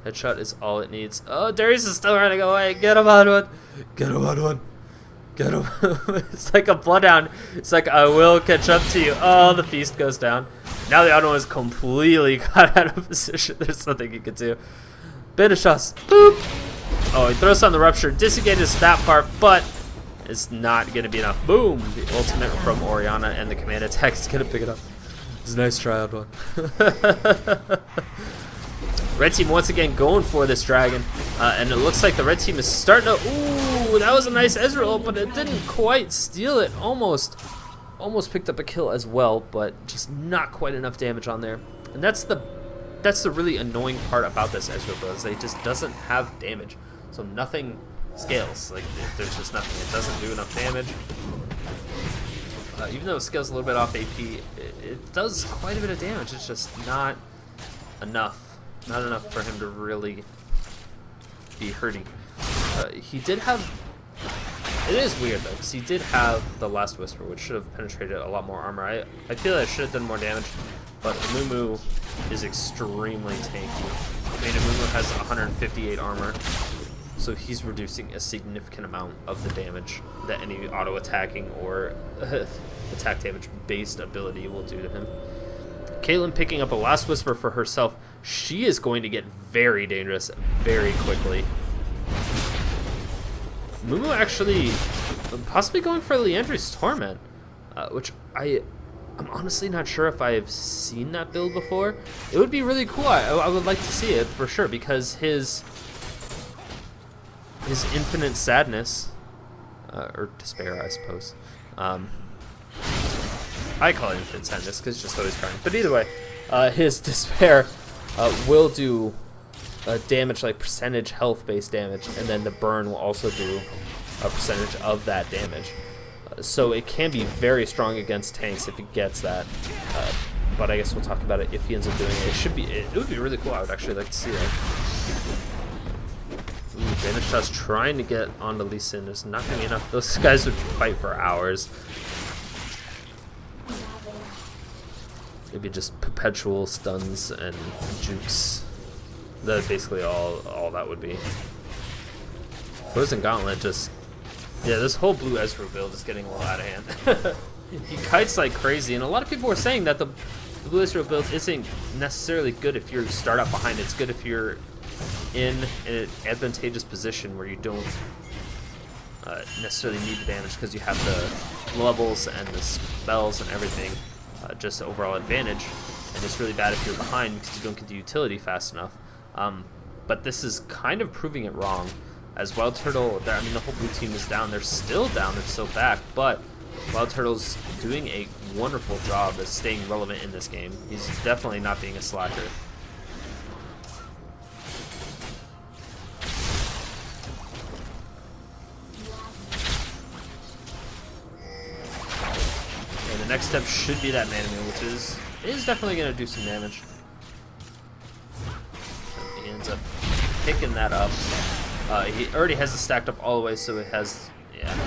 Headshot is all it needs. Oh, Darius is still running away. Get him on one. Get him on one. Get him. It's like a bloodhound. It's like, I will catch up to you. Oh, the feast goes down. Now the TheOddOne is completely got out of position. There's nothing he can do. Banish us. Boop. Oh, he throws on the rupture. Disengages that part, but it's not going to be enough. Boom. The ultimate from Orianna and the command attack is going to pick it up. It's a nice try, TheOddOne. Red team once again going for this dragon, and it looks like the red team is starting to. Ooh, that was a nice Ezreal, but it didn't quite steal it. Almost picked up a kill as well, but just not quite enough damage on there. And that's the really annoying part about this Ezreal build, is that it just doesn't have damage, so nothing scales. Like, if there's just nothing, it doesn't do enough damage. Even though it scales a little bit off AP, it does quite a bit of damage. It's just not enough. Not enough for him to really be hurting. He did have... It is weird, though, because he did have the Last Whisper, which should have penetrated a lot more armor. I feel that it should have done more damage, but Emumu is extremely tanky. I mean, Emumu has 158 armor, so he's reducing a significant amount of the damage that any auto-attacking or attack damage-based ability will do to him. Caitlyn picking up a Last Whisper for herself. She is going to get very dangerous very quickly. Mumu actually possibly going for Liandry's Torment, which I'm honestly not sure if I've seen that build before. It would be really cool. I would like to see it for sure, because his infinite sadness, or despair, I suppose. I call it infinite sadness because it's just always crying. But either way, his despair will do damage, like percentage health-based damage, and then the burn will also do a percentage of that damage. So it can be very strong against tanks if it gets that. But I guess we'll talk about it if he ends up doing it. It would be really cool. I would actually like to see that. Banish Shot's trying to get onto Lee Sin. There's not going to be enough. Those guys would fight for hours. Maybe just perpetual stuns and jukes. That's basically all that would be. Frozen Gauntlet just... Yeah, this whole blue Ezreal build is getting a little out of hand. He kites like crazy, and a lot of people are saying that the blue Ezreal build isn't necessarily good if you start out behind. It's good if you're in an advantageous position where you don't necessarily need the damage, because you have the levels and the spells and everything. Just overall advantage, and it's really bad if you're behind because you don't get the utility fast enough. But this is kind of proving it wrong, as WildTurtl, I mean, the whole blue team is down. They're still down, they're still back, but WildTurtl's doing a wonderful job of staying relevant in this game. He's definitely not being a slacker. Next step should be that Mana Meal, which is definitely going to do some damage. He ends up picking that up. He already has it stacked up all the way, so it has, yeah.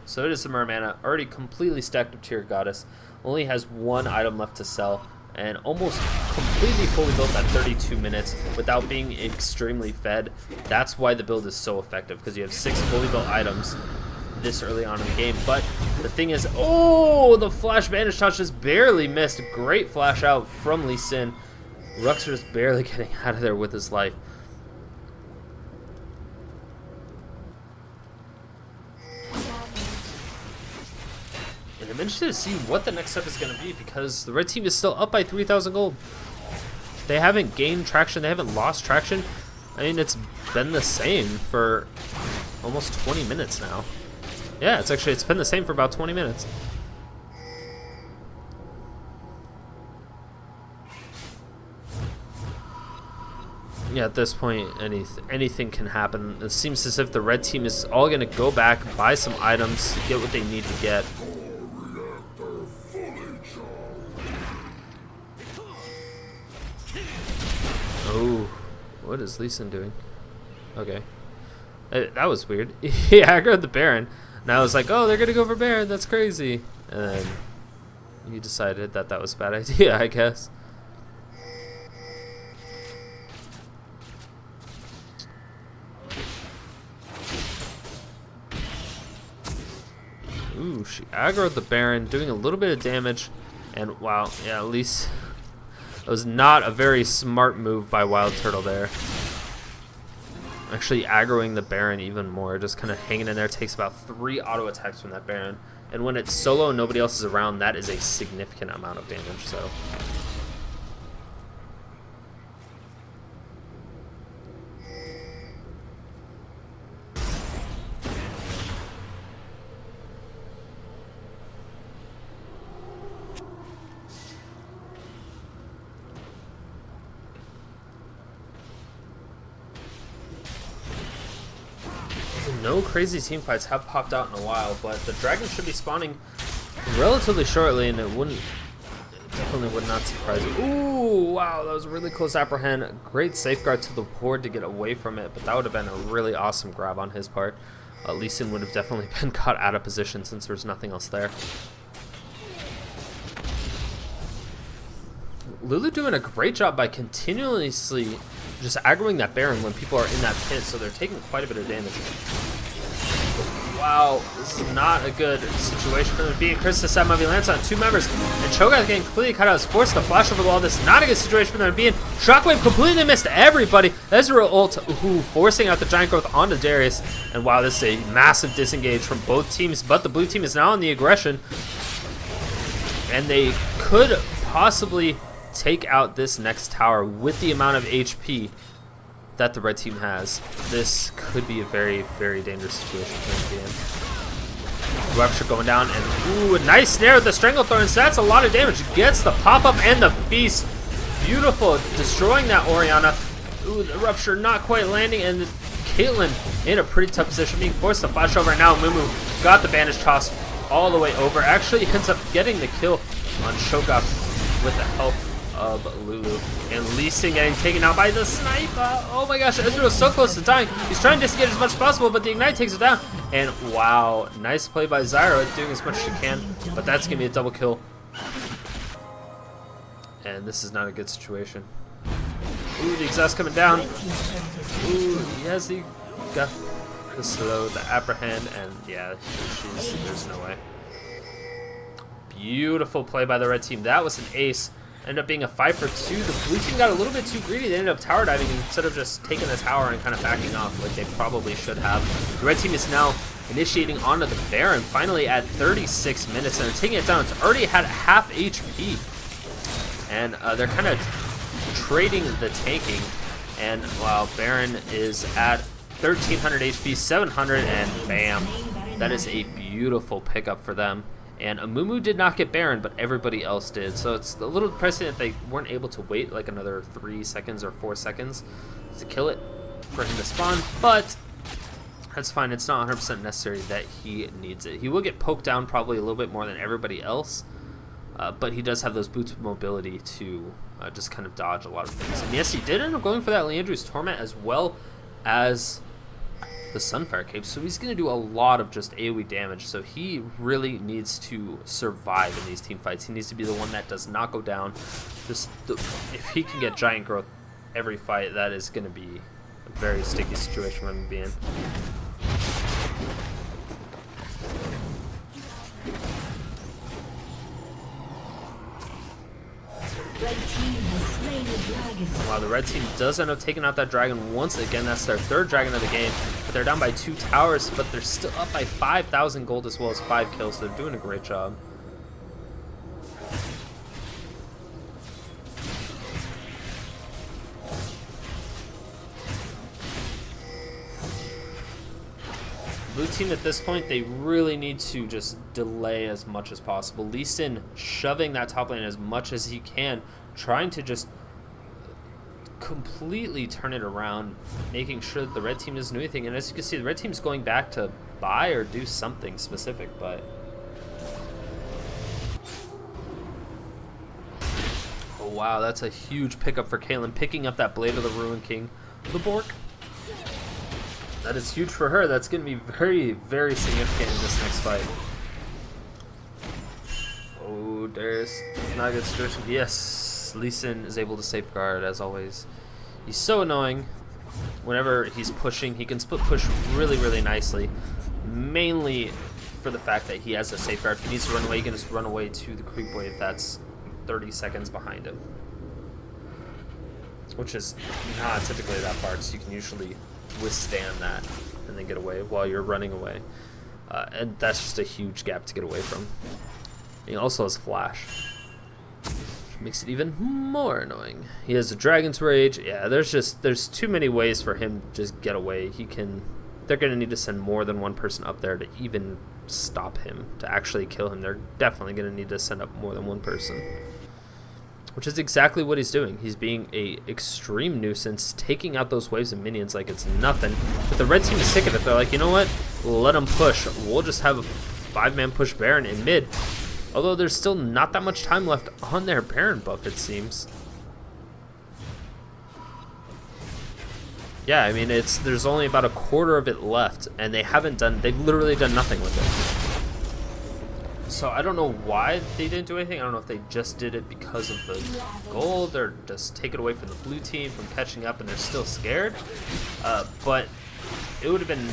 So it is some Mana, already completely stacked up to your Goddess. Only has one item left to sell, and almost completely fully built at 32 minutes without being extremely fed. That's why the build is so effective, because you have 6 fully built items this early on in the game. But the thing is, oh, the flash Banish Touch just barely missed. Great flash out from Lee Sin. Rhux just barely getting out of there with his life. And I'm interested to see what the next step is going to be, because the red team is still up by 3,000 gold. They haven't gained traction. They haven't lost traction. I mean, it's been the same for almost 20 minutes now. Yeah, it's been the same for about 20 minutes. Yeah, at this point, anything can happen. It seems as if the red team is all going to go back, buy some items, get what they need to get. Ooh, what is Lee Sin doing? Okay. That was weird. He aggroed the Baron. And I was like, oh, they're going to go for Baron. That's crazy. And then you decided that that was a bad idea, I guess. Ooh, she aggroed the Baron, doing a little bit of damage. And wow, yeah, at least it was not a very smart move by WildTurtl there. Actually aggroing the Baron even more, just kind of hanging in there. Takes about 3 auto attacks from that Baron. And when it's solo and nobody else is around, that is a significant amount of damage, so. No crazy team fights have popped out in a while, but the dragon should be spawning relatively shortly, and definitely would not surprise you. Ooh, wow, that was a really close apprehend. Great safeguard to the board to get away from it, but that would have been a really awesome grab on his part. Lee Sin would have definitely been caught out of position since there was nothing else there. Lulu doing a great job by continuously just aggroing that Baron when people are in that pit, so they're taking quite a bit of damage. Wow, this is not a good situation for them to be in. Chris this time Muay lands on 2 members, and Cho'Gath getting completely cut out. Is forced to flash over the wall. This is not a good situation for them to be in. Shockwave completely missed everybody. Ezreal ult, forcing out the giant growth onto Darius. And wow, this is a massive disengage from both teams, but the blue team is now on the aggression. And they could possibly take out this next tower with the amount of HP that the red team has. This could be a very, very dangerous situation for them to be in. Rhux going down, and ooh, a nice snare with the Stranglethorn. So that's a lot of damage. Gets the pop-up and the feast. Beautiful, destroying that Orianna. Ooh, the Rupture not quite landing, and Caitlyn in a pretty tough position, being forced to flash over. Now Emumu got the bandage toss all the way over. Actually ends up getting the kill on Cho'Gath with the help of Lulu. And Lee Sin getting taken out by the sniper. Oh my gosh, Ezreal is so close to dying. He's trying to disengage as much as possible, but the Ignite takes it down. And wow, nice play by Zyra, doing as much as she can, but that's going to be a double kill. And this is not a good situation. Ooh, the exhaust coming down. Ooh, he has got the slow, the apprehend, and yeah, there's no way. Beautiful play by the red team. That was an ace. Ended up being a 5 for 2. The blue team got a little bit too greedy. They ended up tower diving instead of just taking the tower and kind of backing off like they probably should have. The red team is now initiating onto the Baron, finally at 36 minutes, and they're taking it down. It's already had half HP. And they're kind of trading the tanking. And while Baron is at 1300 HP, 700, and bam. That is a beautiful pickup for them. And Emumu did not get Baron, but everybody else did. So it's a little depressing that they weren't able to wait like another 3 seconds or 4 seconds to kill it for him to spawn. But that's fine. It's not 100% necessary that he needs it. He will get poked down probably a little bit more than everybody else. But he does have those boots of mobility to just kind of dodge a lot of things. And yes, he did end up going for that Leandru's Torment as well as the Sunfire Cape, so he's going to do a lot of just AoE damage, so he really needs to survive in these team fights. He needs to be the one that does not go down. If he can get giant growth every fight, that is going to be a very sticky situation for him to be in. Red team has slain the dragon. Wow, the red team does end up taking out that dragon once again. That's their 3rd dragon of the game. But they're down by 2 towers, but they're still up by 5,000 gold as well as 5 kills. So they're doing a great job. Blue team at this point, they really need to just delay as much as possible. Lee Sin shoving that top lane as much as he can, trying to just completely turn it around, making sure that the red team doesn't do anything. And as you can see, the red team's going back to buy or do something specific, but wow, that's a huge pickup for Caitlyn, picking up that Blade of the Ruin King. The Bork. That is huge for her. That's going to be very, very significant in this next fight. Oh, Darius. Not a good situation. Yes, Lee Sin is able to safeguard, as always. He's so annoying. Whenever he's pushing, he can split push really, really nicely. Mainly for the fact that he has a safeguard. If he needs to run away, he can just run away to the creep wave that's 30 seconds behind him. Which is not typically that far, so you can usually withstand that and then get away while you're running away. And that's just a huge gap to get away from. He also has Flash. Makes it even more annoying. He has a Dragon's Rage. Yeah, there's too many ways for him to just get away. They're gonna need to send more than one person up there to even stop him, to actually kill him. They're definitely gonna need to send up more than one person. Which is exactly what he's doing. He's being a extreme nuisance, taking out those waves of minions like it's nothing. But the red team is sick of it. They're like, you know what? Let them push. We'll just have a 5-man push Baron in mid. Although there's still not that much time left on their Baron buff, it seems. Yeah, I mean, there's only about a quarter of it left, and they've literally done nothing with it. So I don't know why they didn't do anything. I don't know if they just did it because of the gold, or just take it away from the blue team from catching up and they're still scared. But it would have been,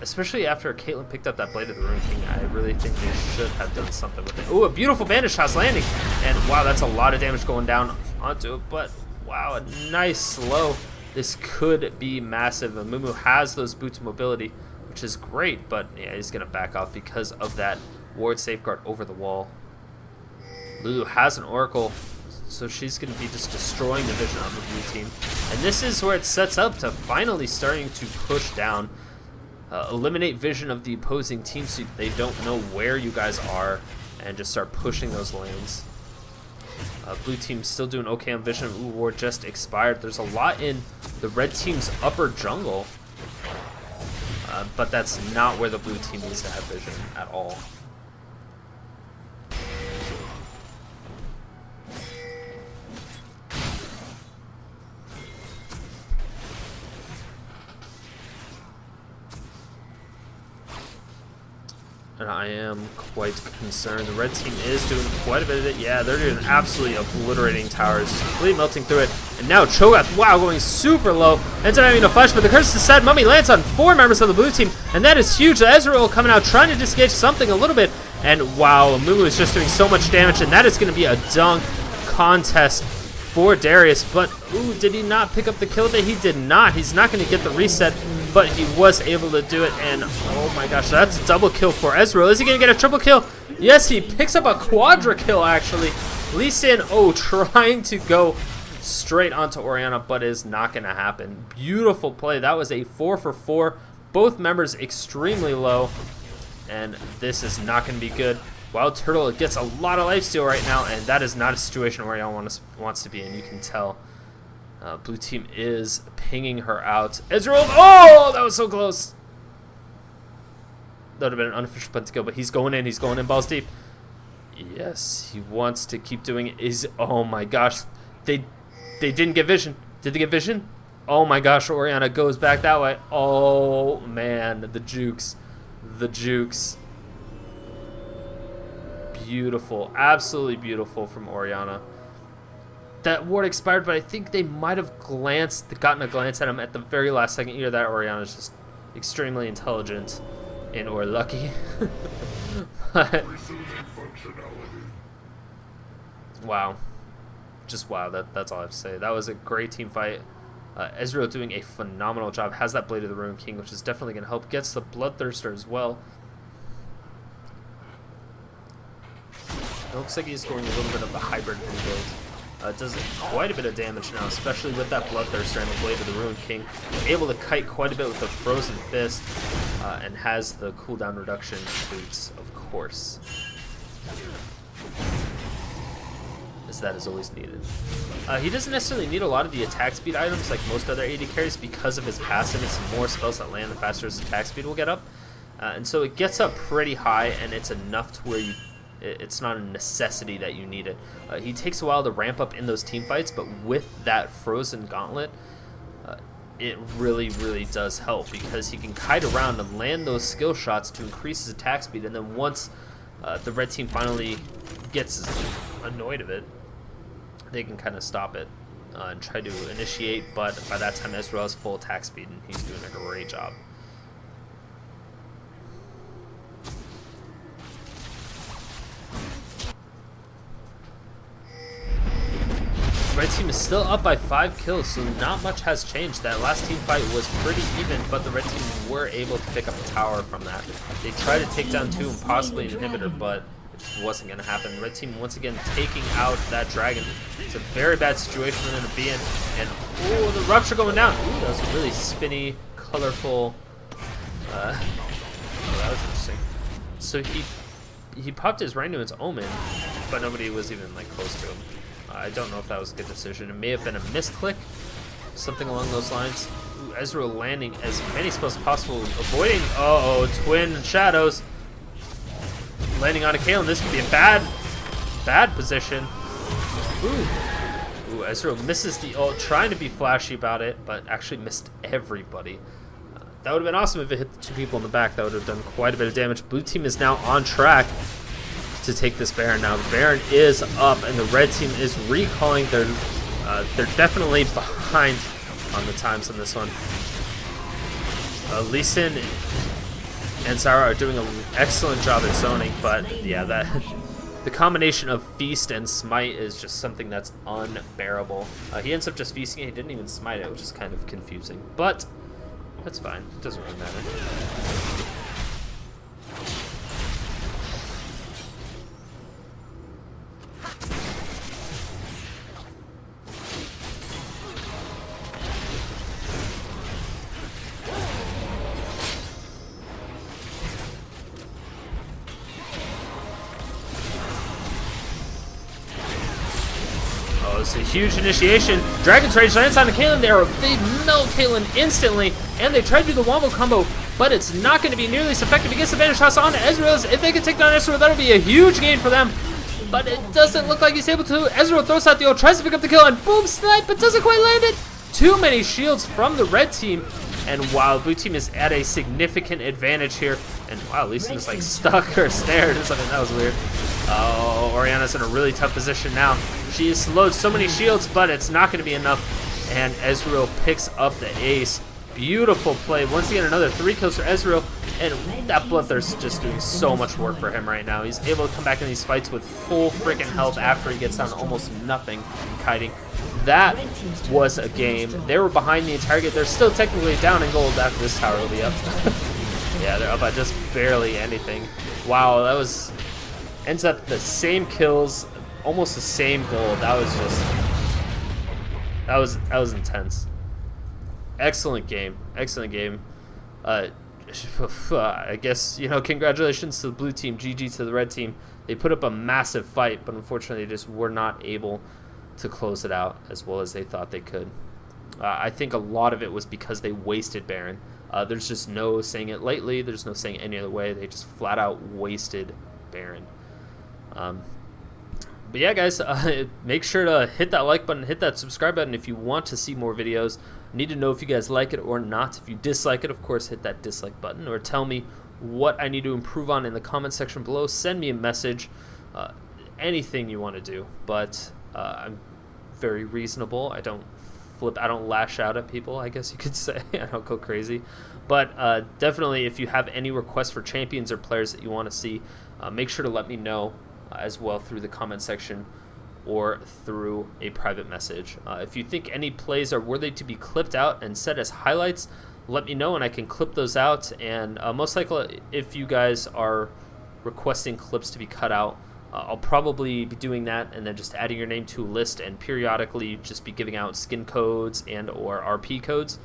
especially after Caitlyn picked up that Blade of the Ruin King, I really think they should have done something with it. Ooh, a beautiful bandage shot's landing. And wow, that's a lot of damage going down onto it. But wow, a nice slow. This could be massive. Emumu has those boots of mobility, which is great, but yeah, he's going to back off because of that ward safeguard over the wall. Lulu has an Oracle, so she's going to be just destroying the vision on the blue team. And this is where it sets up to finally starting to push down, eliminate vision of the opposing team so they don't know where you guys are, and just start pushing those lanes. Blue team's still doing okay on vision. Ooh, ward just expired. There's a lot in the red team's upper jungle, but that's not where the blue team needs to have vision at all. And I am quite concerned. The red team is doing quite a bit of it. Yeah, they're doing absolutely obliterating towers, completely melting through it. And now Cho'Gath, wow, going super low. Ends up having a flash, but the curse is set. Mummy lands on 4 members of the blue team, and that is huge. Ezreal coming out, trying to disengage something a little bit. And wow, Mumu is just doing so much damage, and that is going to be a dunk contest for Darius. But, ooh, did he not pick up the kill there? He did not. He's not going to get the reset, but he was able to do it, and oh my gosh, that's a double kill for Ezreal. Is he going to get a triple kill? Yes, he picks up a quadra kill, actually. Lee Sin, oh, trying to go straight onto Orianna, but is not going to happen. Beautiful play. That was a 4 for 4. Both members extremely low, and this is not going to be good. WildTurtl gets a lot of lifesteal right now, and that is not a situation Orianna wants to be in. You can tell. Blue team is pinging her out. Ezreal, oh, that was so close. That would have been an unofficial punt to kill, but he's going in balls deep. Yes, he wants to keep doing it. Oh my gosh, they didn't get vision. Did they get vision? Oh my gosh, Orianna goes back that way. Oh man, the jukes. Beautiful, absolutely beautiful from Orianna. That ward expired, but I think they might have gotten a glance at him at the very last second. Either that or Orianna's just extremely intelligent or lucky. But, wow. Just wow, that's all I have to say. That was a great team fight. Ezreal doing a phenomenal job. Has that Blade of the Ruin King, which is definitely going to help. Gets the Bloodthirster as well. It looks like he's going a little bit of the hybrid build. Does quite a bit of damage now, especially with that Bloodthirster and the Blade of the Ruin King. Able to kite quite a bit with the Frozen Fist, and has the cooldown reduction boots, of course. As that is always needed. He doesn't necessarily need a lot of the attack speed items like most other AD carries because of his passive. It's more spells that land, the faster his attack speed will get up. And so it gets up pretty high, and it's enough to where you It's not a necessity that you need it. He takes a while to ramp up in those team fights, but with that frozen gauntlet, it really, really does help because he can kite around and land those skill shots to increase his attack speed, and then once the red team finally gets annoyed of it, they can kind of stop it and try to initiate, but by that time Ezreal has full attack speed and he's doing a great job. Red team is still up by 5 kills, so not much has changed. That last team fight was pretty even, but the red team were able to pick up a tower from that. They tried to take down 2 and possibly an inhibitor, but it wasn't going to happen. Red team once again taking out that dragon. It's a very bad situation for them to be in. And oh, the Rhux are going down. Ooh, that was a really spinny, colorful. Oh, that was interesting. So he popped his Rhino's Omen, but nobody was even like close to him. I don't know if that was a good decision. It may have been a misclick, something along those lines. Ooh, Ezreal landing as many spells as possible, avoiding, twin shadows. Landing on a Caitlyn, this could be a bad position. Ooh, Ezreal misses the ult, trying to be flashy about it, but actually missed everybody. That would have been awesome if it hit the 2 people in the back. That would have done quite a bit of damage. Blue team is now on track to take this Baron. Now the Baron is up and the red team is recalling. They're definitely behind on the times on this one. Lee Sin and Zyra are doing an excellent job at zoning, but yeah, the combination of feast and smite is just something that's unbearable. He ends up just feasting it. He didn't even smite it, which is kind of confusing, but that's fine. It doesn't really matter. It's a huge initiation. Dragon's Rage lands on Caitlyn there. They melt Caitlyn instantly, and they try to do the wombo combo, but it's not going to be nearly as effective. He gets the Vanish Toss on Ezreal. If they can take down Ezreal, that'll be a huge gain for them, but it doesn't look like he's able to. Ezreal throws out the ult, tries to pick up the kill, and boom, snipe, but doesn't quite land it. Too many shields from the red team, and wow, blue team is at a significant advantage here. And wow, Lee Sin is like stuck or snared or something. That was weird. Oh, Orianna's in a really tough position now. She has slowed so many shields, but it's not going to be enough. And Ezreal picks up the ace. Beautiful play. Once again, another 3 kills for Ezreal. And that Bloodthirst is just doing so much work for him right now. He's able to come back in these fights with full freaking health after he gets down to almost nothing kiting. That was a game. They were behind the entire game. They're still technically down in gold after this tower will be up. Yeah, they're up by just barely anything. Wow, that was... ends up the same kills, almost the same gold. That was just... That was intense. Excellent game. Excellent game. I guess, you know, congratulations to the blue team, GG to the red team. They put up a massive fight, but unfortunately they just were not able to close it out as well as they thought they could. I think a lot of it was because they wasted Baron. There's just no saying it lightly. There's no saying it any other way. They just flat out wasted Baron. But yeah, guys, make sure to hit that like button, hit that subscribe button if you want to see more videos. I need to know if you guys like it or not. If you dislike it, of course, hit that dislike button, or tell me what I need to improve on in the comment section below. Send me a message, anything you want to do. But I'm very reasonable. I don't lash out at people, I guess you could say. I don't go crazy. But definitely, if you have any requests for champions or players that you want to see, make sure to let me know as well through the comment section or through a private message. If you think any plays are worthy to be clipped out and set as highlights, let me know and I can clip those out. And most likely, if you guys are requesting clips to be cut out, I'll probably be doing that and then just adding your name to a list and periodically just be giving out skin codes and or RP codes.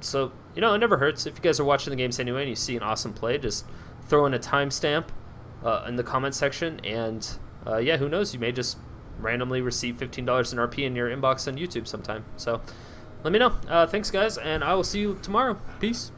So, you know, it never hurts. If you guys are watching the games anyway and you see an awesome play, just throw in a timestamp in the comment section, and yeah, who knows, you may just randomly receive $15 in RP in your inbox on YouTube sometime. So let me know. Thanks, guys, and I will see you tomorrow. Peace.